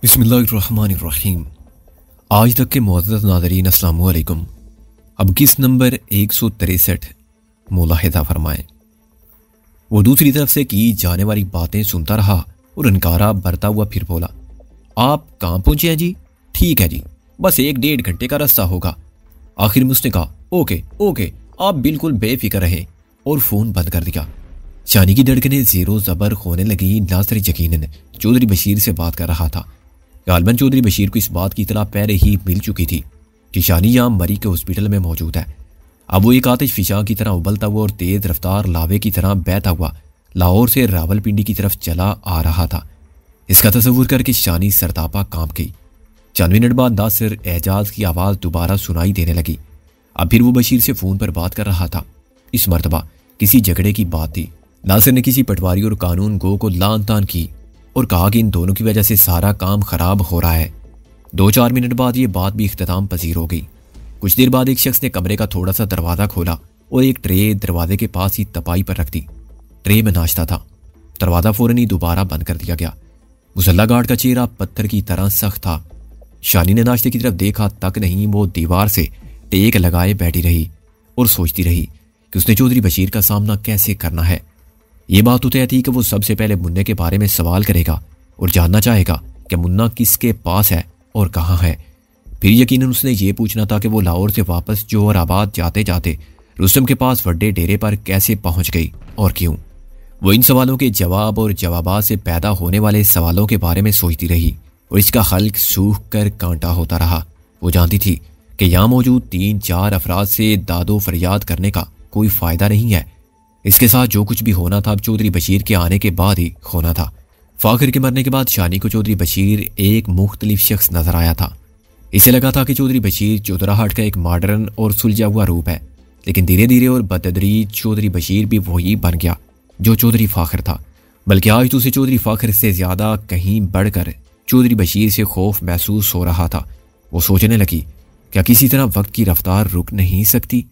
बिस्मिल्लाहिर्रहमानिर्रहीम। आज तक के मुअज़्ज़ज़ नाज़रीन अस्सलामु अलैकुम। अब किस नंबर 163 मुलाहिज़ा फरमाएं। वो दूसरी तरफ से की जाने वाली बातें सुनता रहा और इनकारा बरता हुआ फिर बोला, आप कहाँ पहुंचे हैं जी? ठीक है जी, बस 1-1.5 घंटे का रास्ता होगा। आखिर में उसने कहा, ओके ओके, आप बिल्कुल बेफिक्र रहें, और फ़ोन बंद कर दिया। शानी की धड़कनें ज़ेरो ज़बर होने लगी। नाज़र यकीनन चौधरी बशीर से बात कर रहा था। गालबन चौधरी बशीर को इस बात की इतला पहले ही मिल चुकी थी कि शानी यहाँ मरी के हॉस्पिटल में मौजूद है। अब वो एक आतिश फिशा की तरह उबलता हुआ और तेज रफ्तार लावे की तरह बहता हुआ लाहौर से रावलपिंडी की तरफ चला आ रहा था। इसका तस्वुर करके शानी सरतापा कांप गई। चंद मिनट बाद नासिर एजाज की आवाज़ दोबारा सुनाई देने लगी। अब फिर वो बशीर से फ़ोन पर बात कर रहा था। इस मरतबा किसी झगड़े की बात थी। नासिर ने किसी पटवारी और कानून गो को लान तान की और कहा कि इन दोनों की वजह से सारा काम खराब हो रहा है। 2-4 मिनट बाद ये बात भी इख्तिताम पजीर हो गई। कुछ देर बाद एक शख्स ने कमरे का थोड़ा सा दरवाज़ा खोला और एक ट्रे दरवाजे के पास ही तपाई पर रख दी। ट्रे में नाश्ता था। दरवाज़ा फौरन ही दोबारा बंद कर दिया गया। मुसल्ला गार्ड का चेहरा पत्थर की तरह सख्त था। शानी ने नाश्ते की तरफ देखा तक नहीं, वो दीवार से टेक लगाए बैठी रही और सोचती रही कि उसने चौधरी बशीर का सामना कैसे करना है। ये बात तो तय थी कि वो सबसे पहले मुन्ने के बारे में सवाल करेगा और जानना चाहेगा कि मुन्ना किसके पास है और कहाँ है। फिर यकीनन उसने ये पूछना था कि वो लाहौर से वापस जोहराबाद जाते जाते रुस्तम के पास वड्डे डेरे पर कैसे पहुंच गई और क्यों। वो इन सवालों के जवाब और जवाबात से पैदा होने वाले सवालों के बारे में सोचती रही और इसका हल्क सूख कर कांटा होता रहा। वो जानती थी कि यहाँ मौजूद 3-4 अफराद से दादो फरियाद करने का कोई फ़ायदा नहीं है। इसके साथ जो कुछ भी होना था अब चौधरी बशीर के आने के बाद ही होना था। फाखिर के मरने के बाद शानी को चौधरी बशीर एक मुख्तलिफ शख्स नजर आया था। इसे लगा था कि चौधरी बशीर चौधराहट का एक मॉडर्न और सुलझा हुआ रूप है, लेकिन धीरे धीरे और बतदरीज चौधरी बशीर भी वही बन गया जो चौधरी फाखिर था। बल्कि आज तो उसे चौधरी फाखिर से ज्यादा कहीं बढ़कर चौधरी बशीर से खौफ महसूस हो रहा था। वो सोचने लगी, क्या किसी तरह वक्त की रफ्तार रुक नहीं सकती?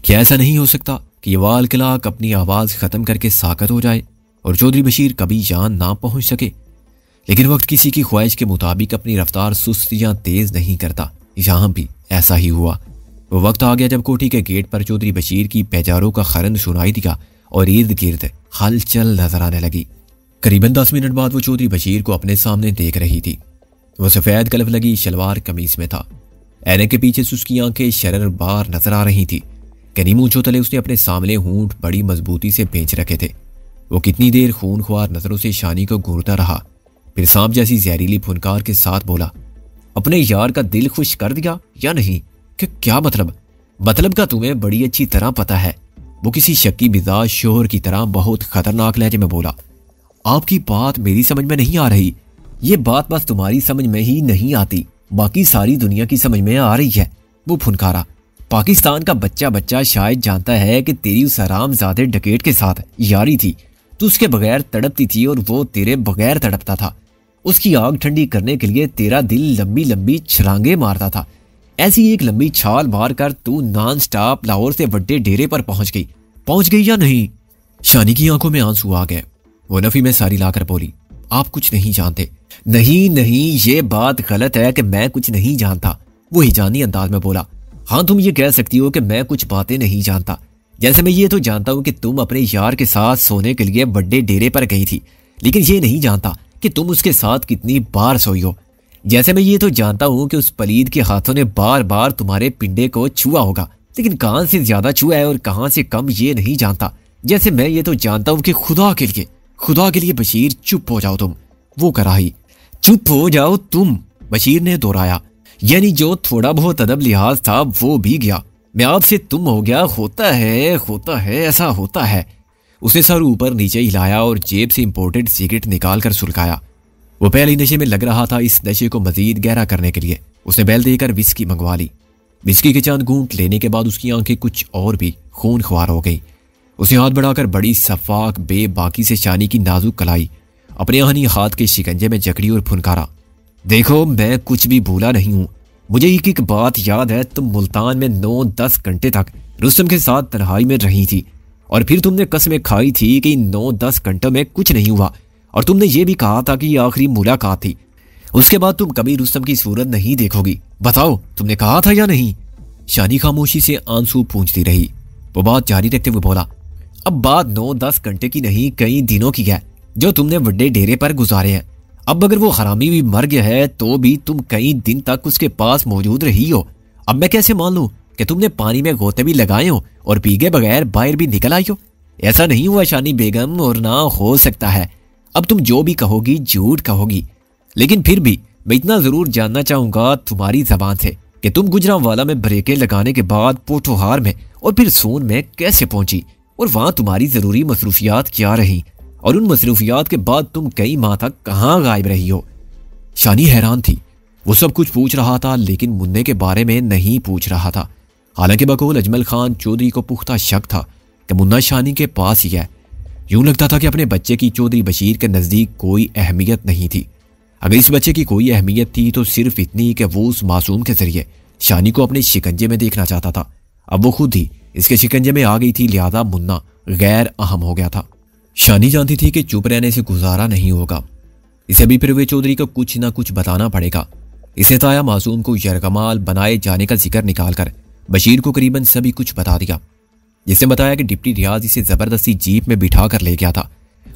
क्या ऐसा नहीं हो सकता कि ये वाल किलाक अपनी आवाज़ ख़त्म करके साकत हो जाए और चौधरी बशीर कभी जान ना पहुंच सके? लेकिन वक्त किसी की ख्वाहिश के मुताबिक अपनी रफ्तार सुस्त या तेज़ नहीं करता। यहाँ भी ऐसा ही हुआ। वो वक्त आ गया जब कोठी के गेट पर चौधरी बशीर की पैजारों का खरन सुनाई दिया और इर्द गिर्द हलचल नजर आने लगी। करीबन 10 मिनट बाद वो चौधरी बशीर को अपने सामने देख रही थी। वो सफ़ेद कलफ लगी शलवार कमीज में था। ऐनक के पीछे उसकी आंखें शरर बार नजर आ रही थी। कनी मूंछों तले उसने अपने सामने होंठ बड़ी मजबूती से पेंच रखे थे। वो कितनी देर खूनख्वार नजरों से शानी को घूरता रहा, फिर सांप जैसी जहरीली फुनकार के साथ बोला, अपने यार का दिल खुश कर दिया या नहीं? कि क्या मतलब का तुम्हें बड़ी अच्छी तरह पता है। वो किसी शक्की मिजाज शोहर की तरह बहुत खतरनाक लहजे में बोला, आपकी बात मेरी समझ में नहीं आ रही। ये बात बस तुम्हारी समझ में ही नहीं आती, बाकी सारी दुनिया की समझ में आ रही है। वो फुनकारा, पाकिस्तान का बच्चा शायद जानता है कि तेरी उस हरामजादे डकैत के साथ यारी थी। तू उसके बगैर तड़पती थी और वो तेरे बगैर तड़पता था। उसकी आग ठंडी करने के लिए तेरा दिल लंबी लंबी छलांगे मारता था। ऐसी एक लंबी छाल मार कर तू नॉन स्टॉप लाहौर से वड्डे डेरे पर पहुंच गई या नहीं? शानी की आंखों में आंसू आ गए। वो नफी में सारी लाकर बोली, आप कुछ नहीं जानते। नहीं, ये बात गलत है कि मैं कुछ नहीं जानता। वो हिजानी अंदाज में बोला, हाँ तुम ये कह सकती हो कि मैं कुछ बातें नहीं जानता। जैसे मैं ये तो जानता हूँ कि तुम अपने यार के साथ सोने के लिए बड़े डेरे पर गई थी, लेकिन ये नहीं जानता कि तुम उसके साथ कितनी बार सोई हो। जैसे मैं ये तो जानता हूँ कि उस पलीद के हाथों ने बार बार तुम्हारे पिंडे को छुआ होगा, लेकिन कहाँ से ज्यादा छुआ है और कहाँ से कम ये नहीं जानता। जैसे मैं ये तो जानता हूँ कि खुदा के लिए बशीर चुप हो जाओ तुम। वो कराही, चुप हो जाओ तुम, बशीर ने दोहराया। यानी जो थोड़ा बहुत अदब लिहाज था वो भी गया। मैं आपसे तुम हो गया। होता है ऐसा होता है। उसने सर ऊपर नीचे हिलाया और जेब से इंपोर्टेड सिगरेट निकाल कर सुलगाया। वो पहले नशे में लग रहा था। इस नशे को मजीद गहरा करने के लिए उसने बैल देकर विस्की मंगवा ली। विस्की के चंद घूंट लेने के बाद उसकी आंखें कुछ और भी खून ख्वार हो गई। उसने हाथ बढ़ाकर बड़ी सफाक बेबाकी से शानी की नाजुक कलाई अपने आहनी हाथ के शिकंजे में जकड़ी और फुनकारा, देखो मैं कुछ भी भूला नहीं हूं। मुझे एक बात याद है, तुम मुल्तान में 9-10 घंटे तक रुस्तम के साथ तन्हाई में रही थी और फिर तुमने कसमें खाई थी कि 9-10 घंटों में कुछ नहीं हुआ और तुमने ये भी कहा था कि ये आखिरी मुलाकात थी। उसके बाद तुम कभी रुस्तम की सूरत नहीं देखोगी। बताओ, तुमने कहा था या नहीं? शानी खामोशी से आंसू पूंछती रही। वो बात जारी रखते हुए बोला, अब बात 9-10 घंटे की नहीं, कई दिनों की है जो तुमने बड़े डेरे पर गुजारे हैं। अब अगर वो हरामी भी मर गया है तो भी तुम कई दिन तक उसके पास मौजूद रही हो। अब मैं कैसे मान लूं कि तुमने पानी में गोते भी लगाए हो और पीके बगैर बाहर भी निकल आई हो? ऐसा नहीं हुआ शानी बेगम, और ना हो सकता है। अब तुम जो भी कहोगी झूठ कहोगी, लेकिन फिर भी मैं इतना जरूर जानना चाहूंगा तुम्हारी जबान से कि तुम गुजरांवाला में ब्रेकें लगाने के बाद पोठोहार में और फिर सोन में कैसे पहुंची, और वहां तुम्हारी जरूरी मसरूफियात क्या रही, और उन मसरूफियात के बाद तुम कई माह तक कहाँ गायब रही हो? शानी हैरान थी। वो सब कुछ पूछ रहा था लेकिन मुन्ने के बारे में नहीं पूछ रहा था। हालांकि बकौल अजमल खान चौधरी को पुख्ता शक था कि मुन्ना शानी के पास ही है। यूं लगता था कि अपने बच्चे की चौधरी बशीर के नज़दीक कोई अहमियत नहीं थी। अगर इस बच्चे की कोई अहमियत थी तो सिर्फ इतनी कि वो उस मासूम के जरिए शानी को अपने शिकंजे में देखना चाहता था। अब वो खुद ही इसके शिकंजे में आ गई थी, लिहाजा मुन्ना गैर अहम हो गया था। शानी जानती थी कि चुप रहने से गुजारा नहीं होगा। इसे भी फिर वे चौधरी को कुछ ना कुछ बताना पड़ेगा। इसने ताया मासूम को यरगमाल बनाए जाने का जिक्र निकालकर बशीर को करीबन सभी कुछ बता दिया। जिसने बताया कि डिप्टी रियाज इसे जबरदस्ती जीप में बिठा कर ले गया था।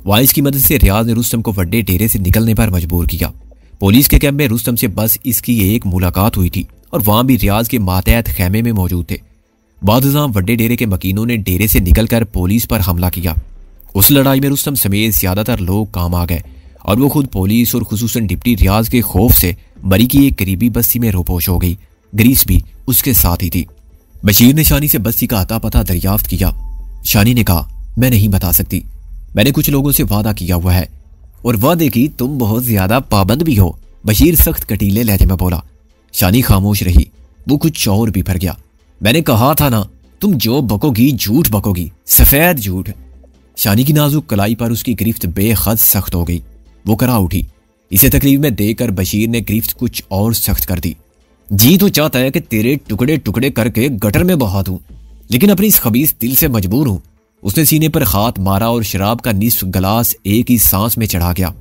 वहां इसकी मदद से रियाज ने रुस्तम को वड्डे डेरे से निकलने पर मजबूर किया। पुलिस के कैंप में रुस्तम से बस इसकी एक मुलाकात हुई थी और वहां भी रियाज के मातहत खैमे में मौजूद थे। बाद वड्डे डेरे के मकीनों ने डेरे से निकलकर पुलिस पर हमला किया। उस लड़ाई में रुस्तम समेत ज्यादातर लोग काम आ गए और वो खुद पुलिस और खुसूसन डिप्टी रियाज के खौफ से बरी की एक करीबी बस्ती में रोपोश हो गई। ग्रीस भी उसके साथ ही थी। बशीर ने शानी से बस्ती का अता पता दरियाफ्त किया। शानी ने कहा, मैं नहीं बता सकती, मैंने कुछ लोगों से वादा किया हुआ है, और वादे की तुम बहुत ज्यादा पाबंद भी हो। बशीर सख्त कटीले लहजे में बोला। शानी खामोश रही। वो कुछ और भी भर गया। मैंने कहा था ना, तुम जो बकोगी झूठ बकोगी, सफेद झूठ। शानी की नाजुक कलाई पर उसकी गिरफ्त बेहद सख्त हो गई। वो करा उठी। इसे तकलीफ में देकर बशीर ने गिरफ्त कुछ और सख्त कर दी। जी तो चाहता है कि तेरे टुकड़े टुकड़े करके गटर में बहा दूं, लेकिन अपनी इस खबीस दिल से मजबूर हूं। उसने सीने पर हाथ मारा और शराब का निस्फ गिलास एक ही सांस में चढ़ा गया।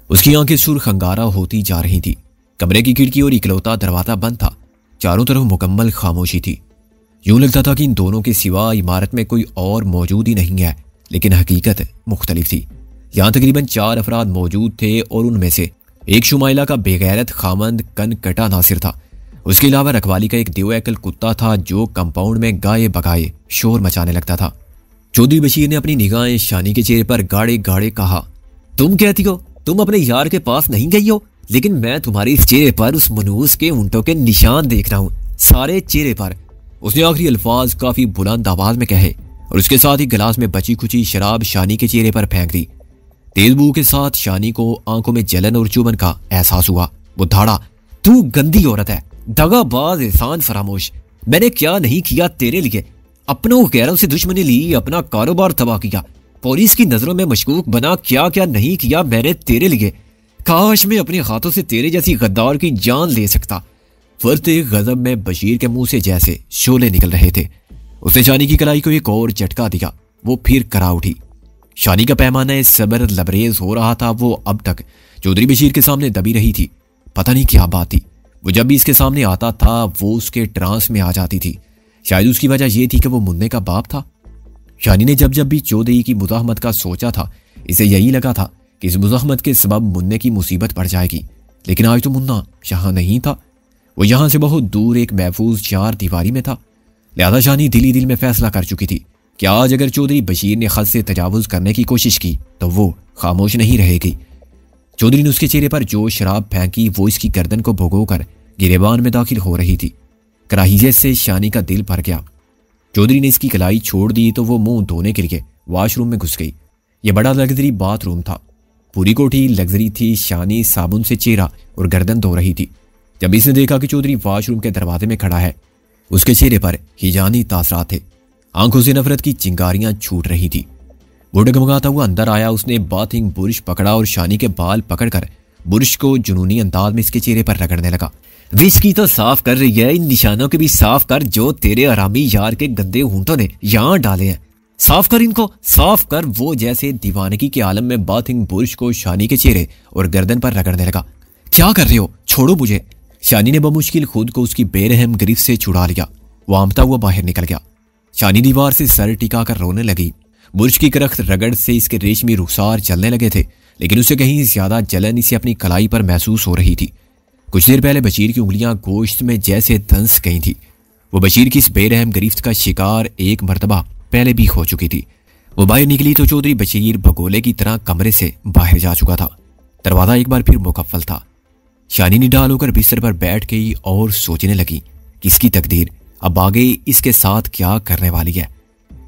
उसकी आंखें सुर्ख अंगारा होती जा रही थी। कमरे की खिड़की और इकलौता दरवाजा बंद था। चारों तरफ मुकम्मल खामोशी थी। यूं लगता था कि इन दोनों के सिवा इमारत में कोई और मौजूद ही नहीं है, लेकिन हकीकत मुख्तलिफ थी। यहां तकरीबन 4 अफराद मौजूद थे और उनमें से एक शुमाइला का बेगैरत खामंद कन कटा नासिर था। उसके अलावा रखवाली का एक देवैकल कुत्ता था जो कंपाउंड में गाये बगाए शोर मचाने लगता था। चौधरी बशीर ने अपनी निगाहें शानी के चेहरे पर गाड़े गाड़े कहा, तुम कहती हो तुम अपने यार के पास नहीं गई हो, लेकिन मैं तुम्हारे इस चेहरे पर उस मनूस के ऊंटों के निशान देख रहा हूं, सारे चेहरे पर। उसने आखिरी अल्फाज काफी बुलंद आवाज में कहे और उसके साथ ही गिलास में बची खुची शराब शानी के चेहरे पर फेंक दी। तेज बू के साथ शानी को आंखों में जलन और चुभन का एहसास हुआ। वो धाड़ा, तू गंदी औरत है, दगाबाज, एहसान फरामोश। मैंने क्या नहीं किया तेरे लिए? अपनों गैरों से दुश्मनी ली, अपना कारोबार तबाह किया, पुलिस की नजरों में मशकूक बना, क्या क्या नहीं किया मैंने तेरे लिए। काश मैं अपने हाथों से तेरे जैसी गद्दार की जान ले सकता। फरते गजब में बशीर के मुंह से जैसे शोले निकल रहे थे। उसने शानी की कलाई को एक और झटका दिया। वो फिर करा उठी। शानी का पैमाना सब्र लबरेज हो रहा था। वो अब तक चौधरी बशीर के सामने दबी रही थी। पता नहीं क्या बात थी, वो जब भी इसके सामने आता था वो उसके ट्रांस में आ जाती थी। शायद उसकी वजह यह थी कि वो मुन्ने का बाप था। शानी ने जब जब भी चौधरी की मुजाहमत का सोचा था, इसे यही लगा था कि इस मुजाहमत के सबब मुन्ने की मुसीबत पड़ जाएगी। लेकिन आज तो मुन्ना यहाँ नहीं था। वो यहाँ से बहुत दूर एक महफूज 4 दीवारी में था। लिहाजा शानी दिल ही दिल में फैसला कर चुकी थी कि आज अगर चौधरी बशीर ने खद से तजावुज करने की कोशिश की तो वो खामोश नहीं रहेगी। चौधरी ने उसके चेहरे पर जो शराब फेंकी वो इसकी गर्दन को भुगोकर गिरेबान में दाखिल हो रही थी। कराहियत से शानी का दिल भर गया। चौधरी ने इसकी कलाई छोड़ दी तो वो मुंह धोने के लिए वॉशरूम में घुस गई। यह बड़ा लग्जरी बाथरूम था। पूरी कोठी लग्जरी थी। शानी साबुन से चेहरा और गर्दन धो रही थी। जब इसने देखा कि चौधरी वॉशरूम के दरवाजे में खड़ा है, उसके चेहरे पर हिजानी तासरात थे। आंखों से नफरत की चिंगारियां छूट रही थी। वो डगमगाता हुआ अंदर आया। उसने बाथिंग बुरुश पकड़ा और शानी के बाल पकड़कर बुरुश को जुनूनी अंदाज में इसके चेहरे पर रगड़ने लगा। विस्की तो साफ कर रही है, इन निशानों के भी साफ कर जो तेरे आरामी यार के गंदे ऊंटों ने यहां डाले हैं। साफ कर इनको, साफ कर। वो जैसे दीवानगी के आलम में बाथिंग बुरुश को शानी के चेहरे और गर्दन पर रगड़ने लगा। क्या कर रहे हो, छोड़ो मुझे। शानी ने बमुश्किल खुद को उसकी बेरहम गिरफ्त से छुड़ा लिया। वो आमता हुआ बाहर निकल गया। शानी दीवार से सर टिकाकर रोने लगी। बुर्ज की करख्त रगड़ से इसके रेशमी रुखसार चलने लगे थे, लेकिन उसे कहीं ज्यादा जलन इसे अपनी कलाई पर महसूस हो रही थी। कुछ देर पहले बशीर की उंगलियां गोश्त में जैसे दंस गई थी। वो बशीर की इस बेरहम गिरफ्त का शिकार एक मर्तबा पहले भी हो चुकी थी। वो बाहर निकली तो चौधरी बशीर भगोले की तरह कमरे से बाहर जा चुका था। दरवाजा एक बार फिर मुकफ्फल था। शानी निडाल होकर बिस्तर पर बैठ गई और सोचने लगी कि इसकी तकदीर अब आगे इसके साथ क्या करने वाली है।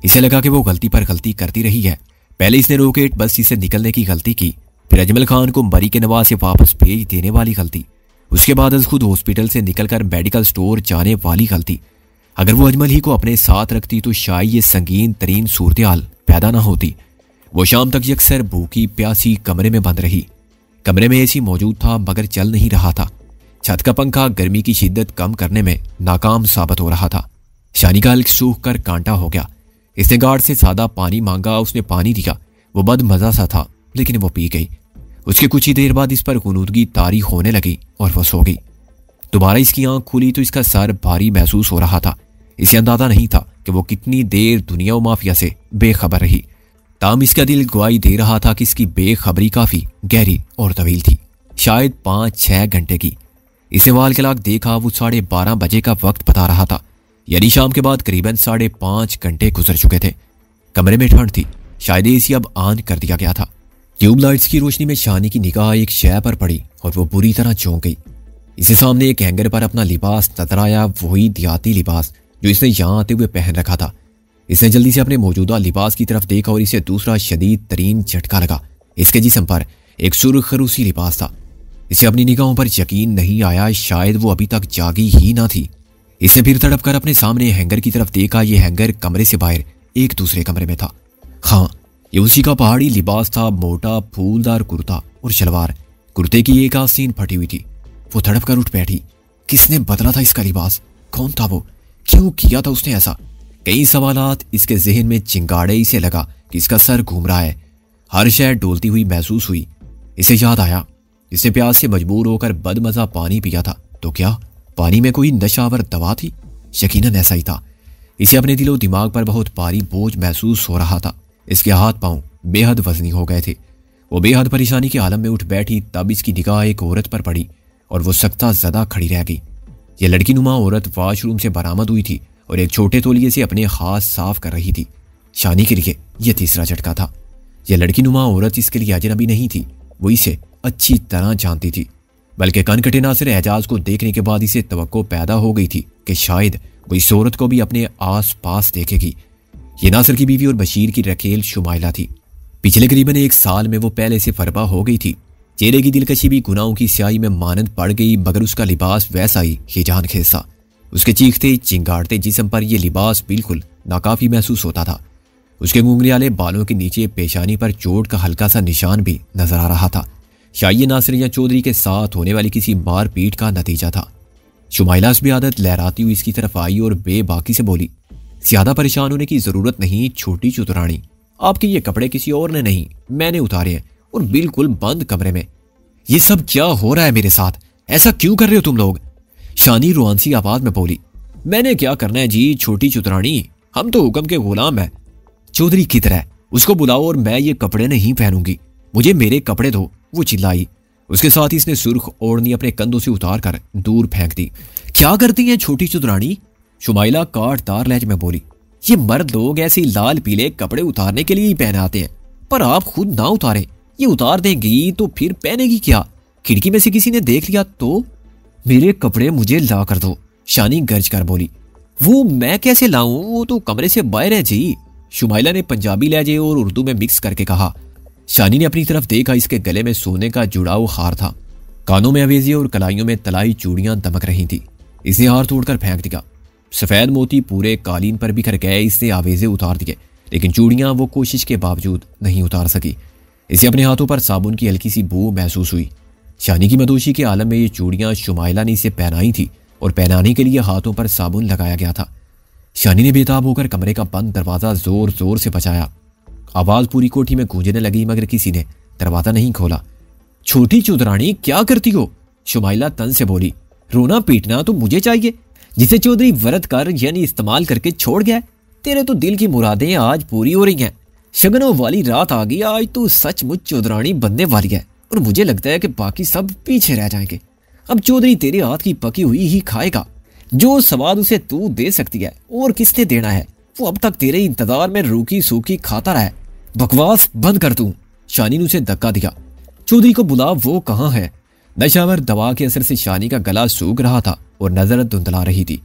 इसे लगा कि वो गलती पर गलती करती रही है। पहले इसने रॉकेट बस्ती से निकलने की गलती की, फिर अजमल खान को मरी के नवाज से वापस भेज देने वाली गलती, उसके बाद खुद हॉस्पिटल से निकलकर मेडिकल स्टोर जाने वाली गलती। अगर वो अजमल ही को अपने साथ रखती तो शायद ये संगीन तरीन सूरत-ए-हाल पैदा ना होती। वो शाम तक यकसर भूखी प्यासी कमरे में बंद रही। कमरे में एसी मौजूद था मगर चल नहीं रहा था। छत का पंखा गर्मी की शिद्दत कम करने में नाकाम साबित हो रहा था। शानी का हल्क सूख कर कांटा हो गया। इसने गार्ड से सादा पानी मांगा, उसने पानी दिया। वो बद मजा सा था लेकिन वो पी गई। उसके कुछ ही देर बाद इस पर गुनूदगी तारी होने लगी और वो सो गई। दोबारा इसकी आंख खुली तो इसका सर भारी महसूस हो रहा था। इसे अंदाजा नहीं था कि वो कितनी देर दुनिया और माफिया से बेखबर रही। ताम इसका दिल गवाही दे रहा था कि इसकी बेखबरी काफी गहरी और तवील थी, शायद 5-6 घंटे की। इसे वाल के लाख देखा, वो 12:30 बजे का वक्त बता रहा था, यानी शाम के बाद करीबन 5.5 घंटे गुजर चुके थे। कमरे में ठंड थी, शायद एसी अब ऑन कर दिया गया था। ट्यूबलाइट्स की रोशनी में शानी की निगाह एक शय पर पड़ी और वो बुरी तरह चौंक गई। इसे सामने एक हैंगर पर अपना लिबास नजर आया, वही देहाती लिबास जो इसने यहां आते हुए पहन रखा था। इसने जल्दी से अपने मौजूदा लिबास की तरफ देखा और इसे दूसरा शदीद तरीन झटका लगा। इसके जिस्म पर एक सुर्ख खरूसी लिबास था। इसे अपनी निगाहों पर यकीन नहीं आया, शायद वो अभी तक जागी ही ना थी। इसने फिर तड़प कर अपने सामने हैंगर की तरफ देखा। ये हैंगर कमरे से बाहर एक दूसरे कमरे में था। हाँ, ये उसी का पहाड़ी लिबास था, मोटा फूलदार कुर्ता और शलवार। कुर्ते की एक आस्तीन फटी हुई थी। वो तड़प कर उठ बैठी। किसने बदला था इसका लिबास? कौन था वो? क्यों किया था उसने ऐसा? कई सवालात इसके जहन में चिंगाड़े। इसे लगा कि इसका सर घूम रहा है। हर शय डोलती हुई महसूस हुई। इसे याद आया, इसे प्यास से मजबूर होकर बदमजा पानी पिया था। तो क्या पानी में कोई नशावर दवा थी? यकीनन ऐसा ही था। इसे अपने दिलो दिमाग पर बहुत भारी बोझ महसूस हो रहा था। इसके हाथ पांव बेहद वजनी हो गए थे। वो बेहद परेशानी के आलम में उठ बैठी। तब इसकी निगाह एक औरत पर पड़ी और वो सख्ता ज़दा खड़ी रह गई। यह लड़की नुमा औरत वॉशरूम से बरामद हुई थी और एक छोटे तौलिए से अपने हाथ साफ कर रही थी। शानी के लिए यह तीसरा झटका था। यह लड़की नुमा औरत इसके लिए अजनबी नहीं थी। वो इसे अच्छी तरह जानती थी, बल्कि कनकटे नासिर एजाज को देखने के बाद इसे तवक्को पैदा हो गई थी कि शायद वो इस औरत को भी अपने आस पास देखेगी। ये नासिर की बीवी और बशीर की रखेल शुमाइला थी। पिछले करीबन 1 साल में वो पहले से फरबा हो गई थी। चेहरे की दिलकशी भी गुनाहों की स्याही में मानद पड़ गई, मगर उसका लिबास वैसा ही हिजान खेज था। उसके चीखते चिंगाड़ते जिस्म पर यह लिबास बिल्कुल नाकाफी महसूस होता था। उसके घुंघराले बालों के नीचे पेशानी पर चोट का हल्का सा निशान भी नजर आ रहा था। शायद ये नासिर या चौधरी के साथ होने वाली किसी मारपीट का नतीजा था। शुमाइला भी आदत लहराती हुई इसकी तरफ आई और बेबाकी से बोली, ज्यादा परेशान होने की जरूरत नहीं छोटी चुतरानी। आपके ये कपड़े किसी और ने नहीं, मैंने उतारे हैं और बिल्कुल बंद कमरे में। ये सब क्या हो रहा है मेरे साथ? ऐसा क्यों कर रहे हो तुम लोग? शानी रुआनसी आवाज में बोली। मैंने क्या करना है जी छोटी चुतरानी, हम तो हुक्म के गुलाम हैं। चौधरी किधर है? उसको बुलाओ और मैं ये कपड़े नहीं पहनूंगी, मुझे मेरे कपड़े दो, वो चिल्लाई। उसके साथ ही इसने सुर्ख ओढ़नी अपने कंधों से उतार कर दूर फेंक दी। क्या करती हैं छोटी चुतरानी? शुमाइला काटदार लहजे में बोली। ये मर्द लोग ऐसे लाल पीले कपड़े उतारने के लिए ही पहनाते हैं, पर आप खुद ना उतारें। ये उतार देंगी तो फिर पहनेगी क्या? खिड़की में से किसी ने देख लिया तो? मेरे कपड़े मुझे ला कर दो, शानी गरज कर बोली। वो मैं कैसे लाऊं, वो तो कमरे से बाहर है जी, शुमाइला ने पंजाबी लहजे और उर्दू में मिक्स करके कहा। शानी ने अपनी तरफ देखा। इसके गले में सोने का जुड़ाव हार था, कानों में अवेजी और कलाइयों में तलाई चूड़ियां दमक रही थी। इसने हार तोड़कर फेंक दिया। सफेद मोती पूरे कालीन पर बिखर गए। इसने आवेजे उतार दिए, लेकिन चूड़ियां वो कोशिश के बावजूद नहीं उतार सकी। इसे अपने हाथों पर साबुन की हल्की सी बू महसूस हुई। शानी की मदोशी के आलम में ये चूड़ियां शुमाइला ने इसे पहनाई थी और पहनाने के लिए हाथों पर साबुन लगाया गया था। शानी ने बेताब होकर कमरे का बंद दरवाजा जोर जोर से बचाया। आवाज पूरी कोठी में गूंजने लगी, मगर किसी ने दरवाजा नहीं खोला। छोटी चुदरानी क्या करती हो? शुमाइला तन से बोली, रोना पीटना तो मुझे चाहिए जिसे चौधरी व्रत कर यानी इस्तेमाल करके छोड़ गया। तेरे तो दिल की मुरादें आज पूरी हो रही हैं। शगनों वाली रात आ गई, आज तो सचमुच चौधरानी बनने वाली है और मुझे लगता है कि बाकी सब पीछे रह जाएंगे। अब चौधरी तेरे हाथ की पकी हुई ही खाएगा। जो स्वाद उसे तू दे सकती है और किसने देना है, वो अब तक तेरे इंतजार में रूखी सूखी खाता रहा है। बकवास बंद कर तू। शानी ने उसे धक्का दिया। चौधरी को बुला, वो कहाँ है? नशावर दवा के असर से शानी का गला सूख रहा था और नजर धुंधला रही थी।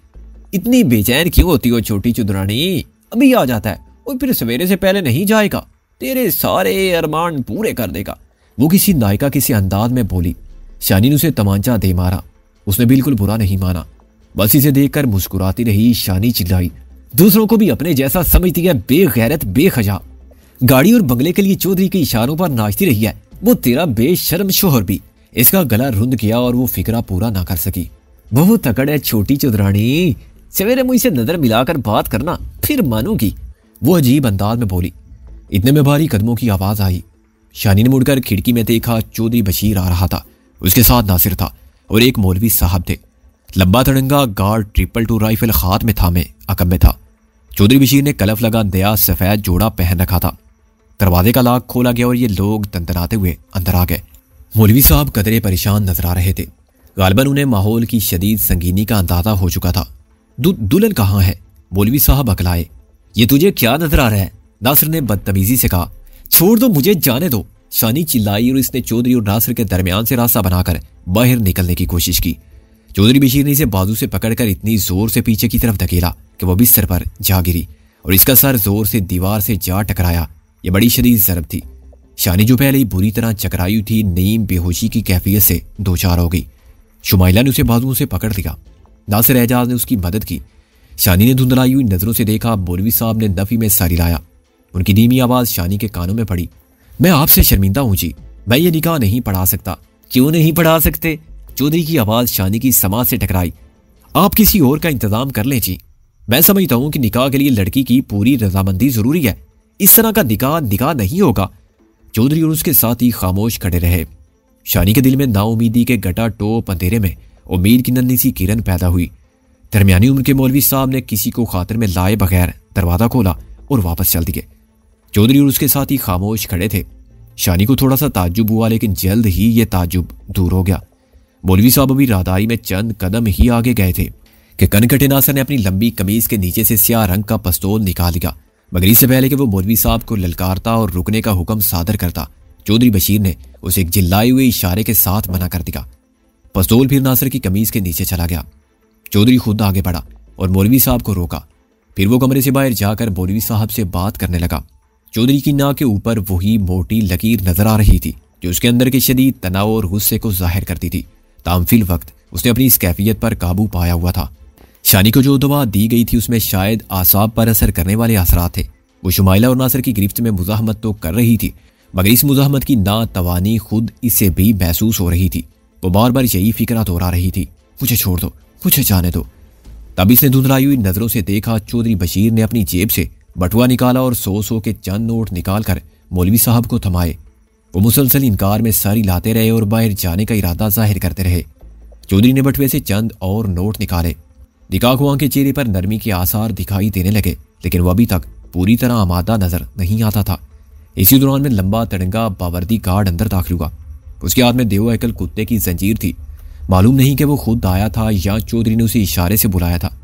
इतनी बेचैन क्यों होती हो छोटी चौधरानी? अभी आ जाता है और फिर सवेरे से पहले नहीं जाएगा। तेरे सारे अरमान पूरे कर देगा। वो किसी नायिका किसी अंदाज में बोली। शानी ने उसे तमांचा दे मारा। उसने बिल्कुल बुरा नहीं माना, बस इसे देखकर मुस्कुराती रही। शानी चिल्लाई, दूसरों को भी अपने जैसा समझती है, बेगैरत बेखजा। गाड़ी और बंगले के लिए चौधरी के इशारों पर नाचती रही है वो तेरा बेशर्म शोहर भी। इसका गला रुंध गया और वो फिक्रा पूरा ना कर सकी। बहुत तकड़ है छोटी चौधरानी, सवेरे मुझसे नजर मिलाकर बात करना, फिर मानूंगी। वो अजीब अंदाज में बोली। इतने में भारी कदमों की आवाज आई। शानी ने मुड़कर खिड़की में देखा, चौधरी बशीर आ रहा था। उसके साथ नासिर था और एक मौलवी साहब थे। लंबा तड़ंगा गार्ड 222 राइफल हाथ में थामे अकब में था। चौधरी बशीर ने कलफ लगा नया सफेद जोड़ा पहन रखा था। दरवाजे का लॉक खोला गया और ये लोग तनतनाते हुए अंदर आ गए। मौलवी साहब कदरे परेशान नजर आ रहे थे। गालिबन उन्हें माहौल की शदीद संगीनी का अंदाजा हो चुका था। दुल्हन कहाँ है? मौलवी साहब अकलाए। ये तुझे क्या नजर आ रहा है? नासिर ने बदतमीजी से कहा। छोड़ दो मुझे, जाने दो। शानी चिल्लाई और इसने चौधरी और नासिर के दरमियान से रास्ता बनाकर बाहर निकलने की कोशिश की। चौधरी बशीर ने इसे बाजू से पकड़कर इतनी जोर से पीछे की तरफ धकेला कि वह बिस्तर पर जा गिरी और इसका सर जोर से दीवार से जा टकराया। यह बड़ी शदीद ज़रब थी। शानी जो पहले ही बुरी तरह चकराई थी, नीम बेहोशी की कैफियत से दो चार हो गई। शुमाइला ने उसे बाजुओं से पकड़ लिया। नासिर एजाज ने उसकी मदद की। शानी ने धुंधलाई हुई नजरों से देखा। मौलवी साहब ने नफी में सारी लाया। उनकी धीमी आवाज शानी के कानों में पड़ी। मैं आपसे शर्मिंदा हूं जी, मैं ये निकाह नहीं पढ़ा सकता। क्यों नहीं पढ़ा सकते? चौधरी की आवाज शानी की समाज से टकराई। आप किसी और का इंतजाम कर लें जी। मैं समझता हूं कि निकाह के लिए लड़की की पूरी रजामंदी जरूरी है। इस तरह का निकाह नहीं होगा। चौधरी और उसके साथ ही खामोश खड़े रहे। शानी के दिल में नाउमीदी के गटा टोप अंधेरे में उम्मीद की नन्ही सी किरण पैदा हुई। दरमियानी उम्र के मौलवी साहब ने किसी को खातिर में लाए बगैर दरवाजा खोला और वापस चल दिए। चौधरी और उसके साथ ही खामोश खड़े थे। शानी को थोड़ा सा ताज्जुब हुआ, लेकिन जल्द ही ये ताज्जुब दूर हो गया। मौलवी साहब अभी राहदारी में चंद कदम ही आगे गए थे कि कनकटे नासर ने अपनी लंबी कमीज के नीचे से स्याह रंग का पिस्तौल निकाल लिया। मगर इससे पहले कि वो मौलवी साहब को ललकारता और रुकने का हुक्म सादर करता, चौधरी बशीर ने उसे एक चिल्लाए हुए इशारे के साथ मना कर दिया। पिस्तौल फिर नासर की कमीज के नीचे चला गया। चौधरी खुद आगे बढ़ा और मौलवी साहब को रोका। फिर वो कमरे से बाहर जाकर मौलवी साहब से बात करने लगा। चौधरी की नाक के ऊपर वही मोटी लकीर नजर आ रही थी जो उसके अंदर के शदीद तनाव और गुस्से को जाहिर करती थी। ताम फिल वक्त उसने अपनी इस कैफियत पर काबू पाया हुआ था। शानी को जो दवा दी गई थी उसमें शायद आसाब पर असर करने वाले असरात थे। वो शुमाइला और नासिर की गिरफ्त में मुजाहमत तो कर रही थी, मगर इस मुजाहमत की नातवानी खुद इससे भी महसूस हो रही थी। वो बार बार यही फिक्रा दोहरा रही थी, मुझे छोड़ दो, मुझे जाने दो। तब इसने धुंधलाई हुई नजरों से देखा। चौधरी बशीर ने अपनी जेब से बटुआ निकाला और 100 के चंद नोट निकालकर मौलवी साहब को थमाए। वो मुसलसल इनकार में सारी लाते रहे और बाहर जाने का इरादा जाहिर करते रहे। चौधरी ने बटुए से चंद और नोट निकाले। निकाहकुआं के चेहरे पर नरमी के आसार दिखाई देने लगे, लेकिन वह अभी तक पूरी तरह आमादा नजर नहीं आता था। इसी दौरान में लंबा तड़ंगा बावर्दी गार्ड अंदर दाखिल हुआ। उसके हाथ में देवो एकल कुत्ते की जंजीर थी। मालूम नहीं कि वो खुद आया था या चौधरी ने उसे इशारे से बुलाया था।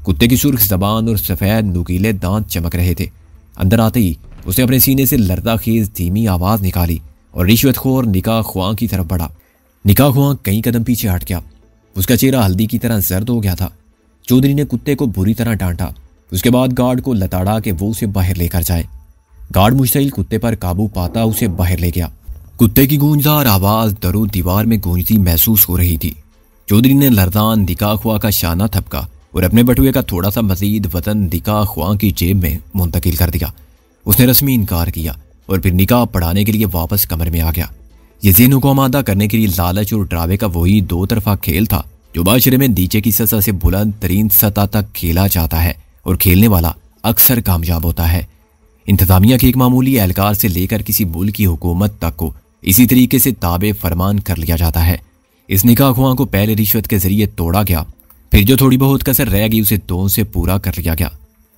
कुत्ते की सुर्ख जबान और सफ़ेद नुकीले दांत चमक रहे थे। अंदर आते ही उसने अपने सीने से लर्दाखेज धीमी आवाज़ निकाली और रिश्वतखोर निकाह ख्वां की तरफ बढ़ा। निकाह ख्वां कई कदम पीछे हट गया। उसका चेहरा हल्दी की तरह जर्द हो गया था। चौधरी ने कुत्ते को बुरी तरह डांटा। उसके बाद गार्ड को लताड़ा कि वो उसे बाहर लेकर जाए। गार्ड मुश्तइल कुत्ते पर काबू पाता उसे बाहर ले गया। कुत्ते की गूंजदार आवाज़ दरो दीवार में गूंजती महसूस हो रही थी। चौधरी ने लरदान निकाह ख्वां का शाना थपका और अपने बटुए का थोड़ा सा मजीद वतन निकाह ख्वां की जेब में मुंतकिल कर दिया। उसने रस्मी इनकार किया और फिर निकाह पढ़ाने के लिए वापस कमरे में आ गया। ये ज़हनों को आमादा करने के लिए लालच और ड्रावे का वही दो तरफा खेल था जो माशरे में नीचे की सतह से बुलंद तरीन सतह तक खेला जाता है और खेलने वाला अक्सर कामयाब होता है। इंतजामिया के एक मामूली एहलकार से लेकर किसी मुल्क की हुकूमत तक को इसी तरीके से ताबे फरमान कर लिया जाता है। इस निकाह ख्वाह को पहले रिश्वत के जरिए तोड़ा गया, फिर जो थोड़ी बहुत कसर रह गई उसे दोनों से पूरा कर लिया गया।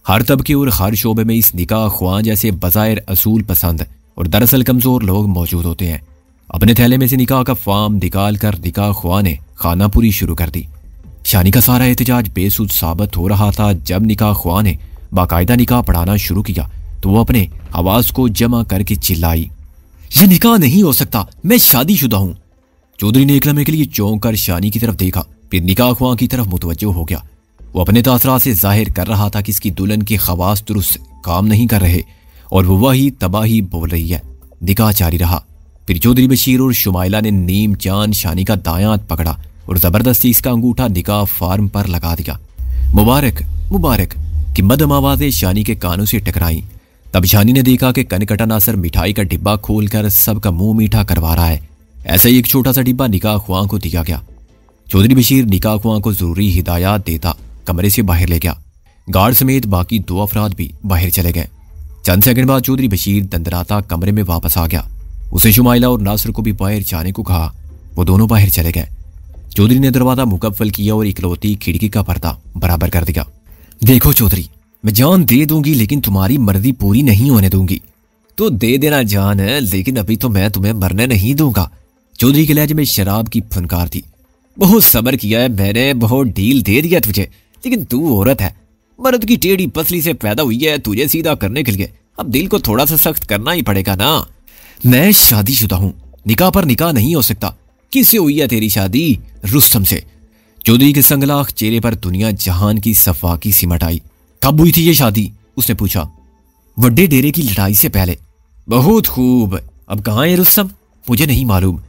हर तबके और हर शोबे में इस निकाह ख्वाह जैसे बज़ाहिर असूल पसंद और दरअसल कमज़ोर लोग मौजूद होते हैं। अपने थैले में से निकाह का फार्म निकाल कर निकाह ख्वाह ने खानापुरी शुरू कर दी। शानी का सारा एहतजाज बेसुध साबित हो रहा था। जब निकाह ख्वाह ने बाकायदा निकाह पढ़ाना शुरू किया तो वो अपने आवाज को जमा करके चिल्लाई, यह निकाह नहीं हो सकता, मैं शादीशुदा हूं। चौधरी ने एक लम्हे के लिए चौंक कर शानी की तरफ देखा, फिर निकाह ख्वाह की तरफ मुतवज्जो हो गया। वो अपने तासरात से जाहिर कर रहा था कि इसकी दुल्हन के खवास दुरुस्त काम नहीं कर रहे और वो वही तबाही बोल रही है। निकाह जारी रहा। फिर चौधरी बशीर और शुमाइला ने नीम जान शानी का दायां हाथ पकड़ा और जबरदस्ती इसका अंगूठा निकाह फार्म पर लगा दिया। मुबारक मुबारक की मदम आवाजें शानी के कानों से टकराई। तब शानी ने देखा कि कनकटा नासर मिठाई का डिब्बा खोलकर सबका मुंह मीठा करवा रहा है। ऐसा ही एक छोटा सा डिब्बा निकाह ख्वाह को दिया गया। चौधरी बशीर निकाह ख्वाह को जरूरी हिदायत देता कमरे से बाहर ले गया। गार्ड समेत बाकी 2 अफराद भी बाहर चले गए। चंद सेकंड बाद चौधरी बशीर दंदराता कमरे में वापस आ गया। उसे शुमाइला और नासर को भी बाहर जाने को कहा। वो दोनों बाहर चले गए। चौधरी ने दरवाजा मुकम्मल किया और इकलौती खिड़की का पर्दा बराबर कर दिया। देखो चौधरी, मैं जान दे दूंगी लेकिन तुम्हारी मर्जी पूरी नहीं होने दूंगी। तो दे देना जान है, लेकिन अभी तो मैं तुम्हें मरने नहीं दूंगा। चौधरी के लहजे में शराब की फनकार थी। बहुत सब्र किया है मैंने, बहुत डील दे दिया तुझे, लेकिन तू औरत है, मर्द की टेढ़ी पसली से पैदा हुई है। तुझे सीधा करने के लिए अब दिल को थोड़ा सा सख्त करना ही पड़ेगा ना। मैं शादीशुदा हूं, निकाह पर निकाह नहीं हो सकता। किससे हुई है तेरी शादी? रुस्तम से। चौधरी के संगलाख चेहरे पर दुनिया जहान की सफा की सिमट आई। कब हुई थी ये शादी? उसने पूछा। वड्डे डेरे की लड़ाई से पहले। बहुत खूब। अब कहाँ है रुस्तम? मुझे नहीं मालूम।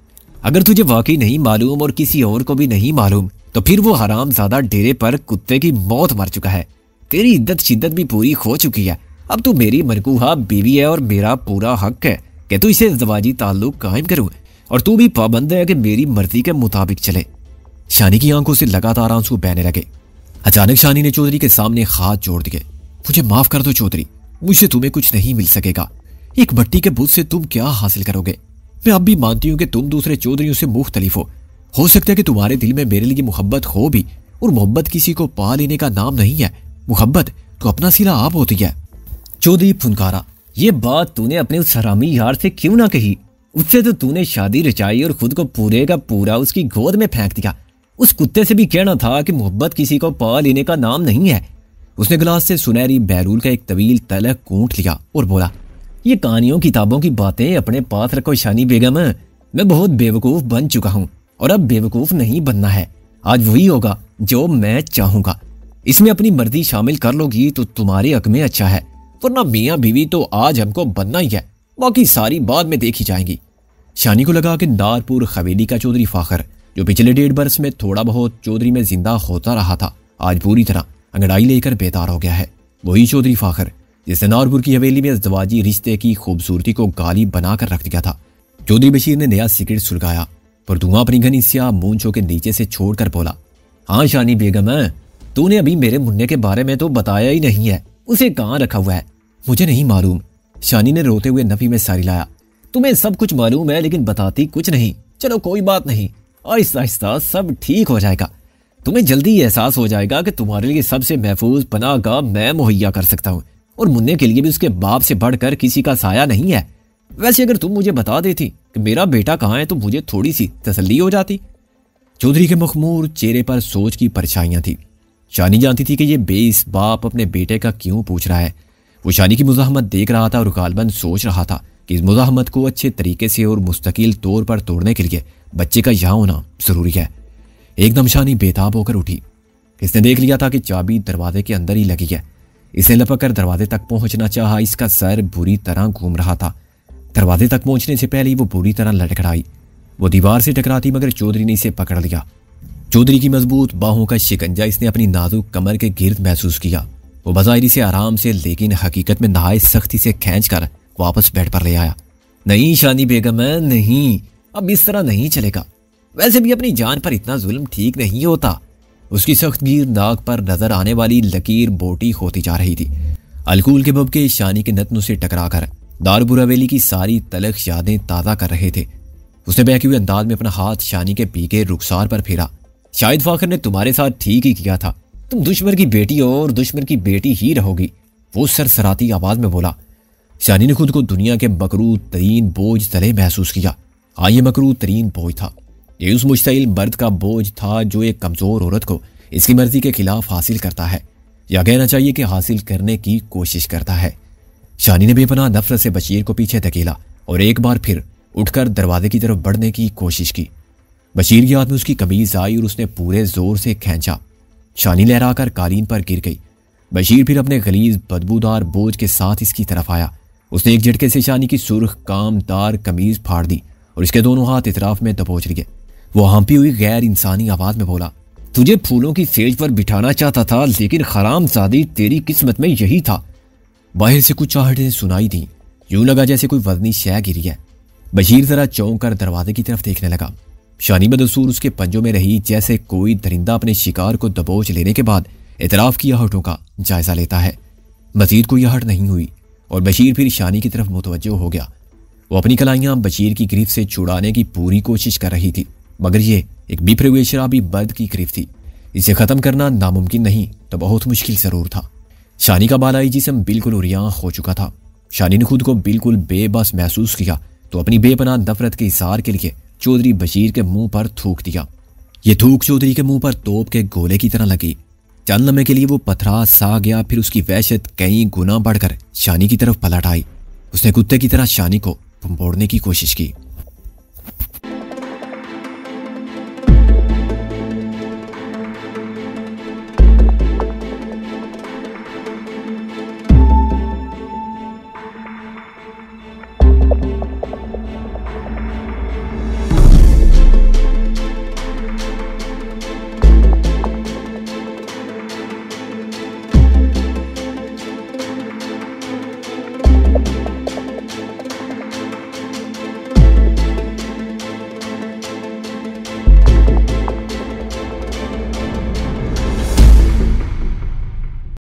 अगर तुझे वाकई नहीं मालूम और किसी और को भी नहीं मालूम तो फिर वो हरामजादा डेरे पर कुत्ते की मौत मर चुका है। तेरी इद्दत शिद्दत भी पूरी हो चुकी है। अब तू मेरी मरकूहा बीवी है और मेरा पूरा हक है कि तू इसे ज़वाजी ताल्लुक कायम करूं, और तू भी पाबंद है कि मेरी मर्जी के मुताबिक चले। शानी की आंखों से लगातार आंसू बहने लगे। अचानक शानी ने चौधरी के सामने हाथ जोड़ दिए। मुझे माफ कर दो चौधरी, मुझसे तुम्हें कुछ नहीं मिल सकेगा। एक भट्टी के बुत से तुम क्या हासिल करोगे? मैं अब भी मानती हूँ कि तुम दूसरे चौधरियों से मुख्तलिफ हो सकता है कि तुम्हारे दिल में मेरे लिए मोहब्बत हो भी, और मोहब्बत किसी को पा लेने का नाम नहीं है। मोहब्बत तो अपना सिला आप होती है। चौधरी फुनकारा, ये बात तूने अपने उस हरामी यार से क्यों ना कही? उससे तो तूने शादी रचाई और खुद को पूरे का पूरा उसकी गोद में फेंक दिया। उस कुत्ते से भी कहना था कि मोहब्बत किसी को पा लेने का नाम नहीं है। उसने गिलास से सुनहरी बैरूल का एक तवील तलक कूट लिया और बोला, ये कहानियों किताबों की बातें अपने पास रखो शानी बेगम। मैं बहुत बेवकूफ बन चुका हूँ और अब बेवकूफ नहीं बनना है। आज वही होगा जो मैं चाहूंगा। इसमें अपनी मर्जी शामिल कर लोगी तो तुम्हारे हक में अच्छा है, वरना मियाँ बीवी तो आज हमको बनना ही है, बाकी सारी बाद में देखी जाएंगी। शानी को लगा कि नारपुर हवेली का चौधरी फाखर, जो पिछले 1.5 बरस में थोड़ा बहुत चौधरी में जिंदा होता रहा था, आज पूरी तरह अंगड़ाई लेकर बेदार हो गया है। वही चौधरी फाखर जिसने नारपुर की हवेली में ज़वाजी रिश्ते की खूबसूरती को गाली बनाकर रख दिया था। चौधरी बशीर ने नया सिगरेट सुलगाया पर धुआं अपनी घनी स्याह मूंछों के नीचे से छोड़कर बोला, हाँ शानी बेगम, तूने अभी मेरे मुन्ने के बारे में तो बताया ही नहीं है। उसे कहाँ रखा हुआ है? मुझे नहीं मालूम। शानी ने रोते हुए नफी में सारी लाया। तुम्हें सब कुछ मालूम है लेकिन बताती कुछ नहीं। चलो कोई बात नहीं, आहिस्ता आहिस्ता सब ठीक हो जाएगा। तुम्हें जल्दी एहसास हो जाएगा कि तुम्हारे लिए सबसे महफूज पनाहगाह मैं मुहैया कर सकता हूँ, और मुन्ने के लिए भी उसके बाप से बढ़कर किसी का साया नहीं है। वैसे अगर तुम मुझे बता देती कि मेरा बेटा कहाँ है तो मुझे थोड़ी सी तसल्ली हो जाती। चौधरी के मखमूर चेहरे पर सोच की परछाइयां थी। शानी जानती थी कि ये बेइस बाप अपने बेटे का क्यों पूछ रहा है। वो शानी की मुज़ाहमत देख रहा था और गालबन सोच रहा था कि इस मुज़ाहमत को अच्छे तरीके से और मुस्तकिल तौर पर तोड़ने के लिए बच्चे का यहाँ होना जरूरी है। एकदम शानी बेताब होकर उठी। इसने देख लिया था कि चाबी दरवाजे के अंदर ही लगी है। इसने लपक कर दरवाजे तक पहुंचना चाहा। इसका सर बुरी तरह घूम रहा था। दरवाजे तक पहुंचने से पहले ही वो बुरी तरह लटखड़ाई। वो दीवार से टकराती मगर चौधरी ने इसे पकड़ लिया। चौधरी की मजबूत बाहों का शिकंजा इसने अपनी नाजुक कमर के गिर्द महसूस किया। वो बज़ाहिरी से आराम से लेकिन हकीकत में नहायत सख्ती से खींचकर वापस बेड पर ले आया। नहीं शानी बेगम, नहीं, अब इस तरह नहीं चलेगा। वैसे भी अपनी जान पर इतना जुल्म ठीक नहीं होता। उसकी सख्त गिर नाक पर नजर आने वाली लकीर बोटी होती जा रही थी। अलकूल के बब के शानी के नतनों से टकराकर दारपुर हवेली की सारी तलख यादें ताज़ा कर रहे थे। उसने बहके हुए अंदाज में अपना हाथ शानी के पीके रुखसार पर फेरा। शायद फाखर ने तुम्हारे साथ ठीक ही किया था, तुम दुश्मन की बेटी हो और दुश्मन की बेटी ही रहोगी, वो सरसराती आवाज में बोला। शानी ने खुद को दुनिया के मकरूह तरीन बोझ तले महसूस किया। हाँ, ये मकरूह तरीन बोझ था। ये उस मुश्तइल मर्द का बोझ था जो एक कमजोर औरत को इसकी मर्जी के खिलाफ हासिल करता है, या कहना चाहिए कि हासिल करने की कोशिश करता है। शानी ने बेपनाह नफरत से बशीर को पीछे धकेला और एक बार फिर उठकर दरवाजे की तरफ बढ़ने की कोशिश की। बशीर के हाथ में उसकी कमीज आई और उसने पूरे जोर से खींचा। शानी लहराकर कालीन पर गिर गई। बशीर फिर अपने गलीज बदबूदार बोझ के साथ इसकी तरफ आया। उसने एक झटके से शानी की सुर्ख कामदार कमीज फाड़ दी और इसके दोनों हाथ इतराफ में दबोच लिए। वो हाँपी हुई गैर इंसानी आवाज में बोला, तुझे फूलों की सेज पर बिठाना चाहता था, लेकिन हरामजादी तेरी किस्मत में यही था। बाहर से कुछ आहटें सुनाई दी। यूं लगा जैसे कोई वजनी शय गिरी है। बशीर जरा चौंक कर दरवाजे की तरफ देखने लगा। शानी बदसूर उसके पंजों में रही, जैसे कोई दरिंदा अपने शिकार को दबोच लेने के बाद इतराफ की आहटों का जायजा लेता है। मजीद कोई आहट नहीं हुई और बशीर फिर शानी की तरफ मुतवज्जो हो गया। वो अपनी कलाइयां बशीर की गिरफ्त से छुड़ाने की पूरी कोशिश कर रही थी, मगर ये एक बिफरे हुए शराबी बर्द की गिरफ्त थी। इसे खत्म करना नामुमकिन नहीं तो बहुत मुश्किल जरूर था। शानी का बालाई जिस्म बिल्कुल उरियां हो चुका था। शानी ने खुद को बिल्कुल बेबस महसूस किया तो अपनी बेपनाह नफरत के इज़हार के लिए चौधरी बशीर के मुंह पर थूक दिया। ये थूक चौधरी के मुंह पर तोप के गोले की तरह लगी। चंद लम्हे के लिए वो पथरा सा गया, फिर उसकी वहशत कई गुना बढ़कर शानी की तरफ पलट आई। उसने कुत्ते की तरह शानी को भंपोड़ने की कोशिश की।